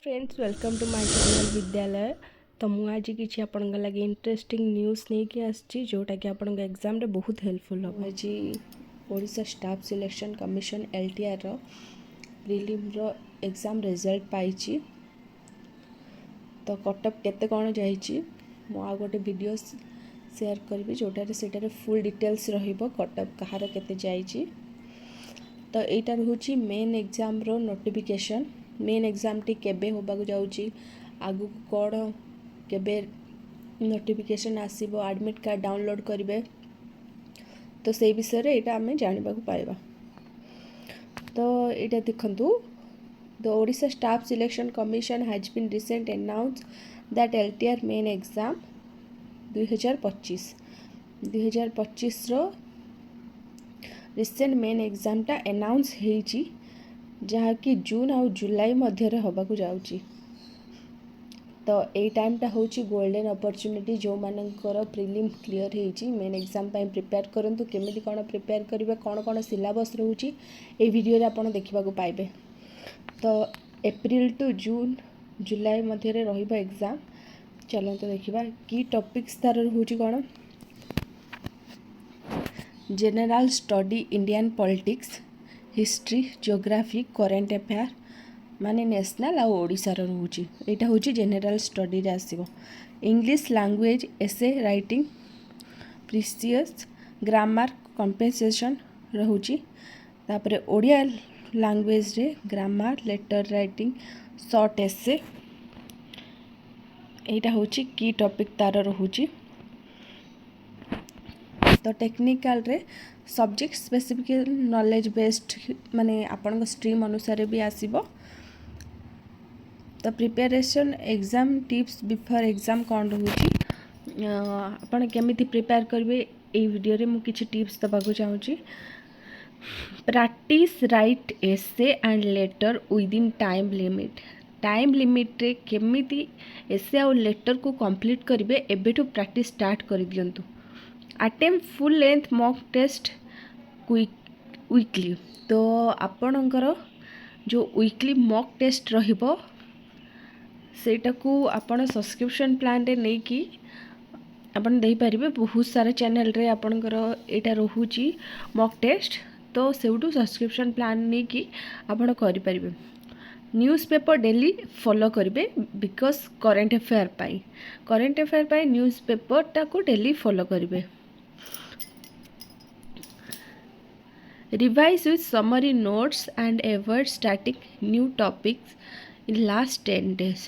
Friends welcome to my channel Vidyalaya. तो मुझे किसी आपण लगे इंटरेस्टिंग न्यूज़ नहीं कि आसची जोटा कि आपण एग्जाम रे बहुत हेल्पफुल हो। आज Odisha staff selection commission LTR रो प्रीलिम रो एग्जाम रिजल्ट पाई। तो कटअप केते कौन जाइए आ गोटे वीडियो शेयर करी जोटार से फुल डिटेल्स रहिबो कटअप कहार केते जाइए। तो यहाँ रोचे मेन एग्जाम रो नोटिफिकेशन मेन एग्जाम टी केबे होबाक जाउची आगु कौन केबे नोटिफिकेशन आसीबो एडमिट कार्ड डाउनलोड करेंगे तो से विषय रे एटा आमे जानिबा को पाइबा। तो यहाँ देखंतु the Odisha staff selection commission has been recent announce that LTR main exam 2025 रो रिसेंट मेन एग्जाम टा अनाउंस होईची जहाँकि जून आउ जुलाई मध्य होबाक जाउची। तो ये टाइमटा हूँ गोल्डन अपॉर्चुनिटी जो मानकर प्रीलिम क्लियर होईची मेन एग्जाम पाई प्रिपेयर करंतु केमिति कौन प्रिपेयर करेंगे कौन कौन सिलेबस रोची ए वीडियो रे आपण देखा पाइबे। तो एप्रिल टू जून जुलाई मध्य रहिबा एग्जाम चलते देखा की टॉपिक्स तार रोची कौन general study Indian politics history geography current affair माने नेशनल आ ओडिशार रोचे यहाँ हूँ जनरल स्टडी रे आसीबो। English language essay writing precis grammar comprehension रोची तापरे ओडिया लैंग्वेज रे grammar letter writing short essay यहाँ हूँ की टॉपिक तार रोची। तो टेक्निकल रे सब्जेक्ट स्पेसिफिक नॉलेज बेस्ड माने आपण स्ट्रीम अनुसार भी आसीबो। तो preparation exam tips before exam कौन रोची आपण केमिति प्रिपेयर करेंगे ये वीडियो रे मु किछि टिप्स दबाको चाहूँगी। Practice right essay and later within time limit रे केमिति एसे और लेटर को कंप्लीट करेंगे एबेठू प्रैक्टिस स्टार्ट कर दियंतु। Attempt full length mock test weekly तो आपणकर जो वीकली मॉक टेस्ट रहिबो सेटा को आपण सब्सक्रिप्शन प्लान रे नहीं कि आपण देई परिबे। बहुत सारा चैनल रे आपणकर एटा रहूची मॉक टेस्ट तो सेउटू सब्सक्रिप्शन प्लान नहीं कि आपण करि परिबे। न्यूज़पेपर डेली फॉलो करेंगे because current affair pi newspaper टाको डेली फॉलो करेंगे। Revise with summary notes and avoid starting new topics in last 10 days।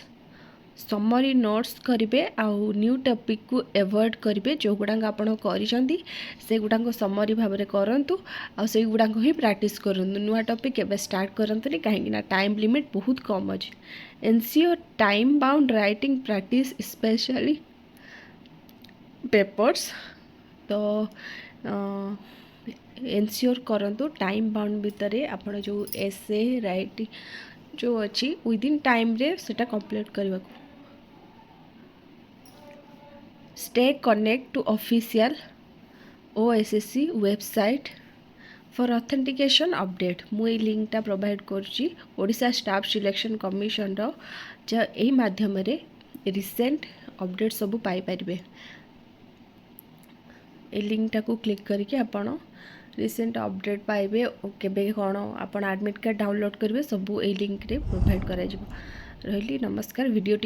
Summary notes करेंगे आउ न्यू टॉपिक को अवॉइड करेंगे जो गुड़ाक आपण करिसेंती से गुड़ाक समरी भाव में करंतु आ से गुड़ाक ही प्रैक्टिस करंतु। नुआ टॉपिक एबे स्टार्ट करंतु कहीं ना टाइम लिमिट बहुत कम अच्छे। Ensure time bound writing practice specially papers. तो एनश्योर करंतु टाइम बाउंड भितर आपण जो एसे राइटिंग जो अच्छी विदिन टाइम रे सेटा कंप्लीट करबा। Stay connect to official OSSC website for authentication update मुझे लिंकटा प्रोवाइड करुँची ओडिशा स्टाफ सिलेक्शन कमिशन रो यही माध्यम रे रिसेंट अपडेट सब पाई परिबे। ए लिंकटा को क्लिक करके आपण रिसेंट अपडेट पाइबे केबे कौन आपण एडमिट कार्ड डाउनलोड करेंगे सब ए लिंक रे प्रोवाइड करा जिवो। रहिली नमस्कार वीडियो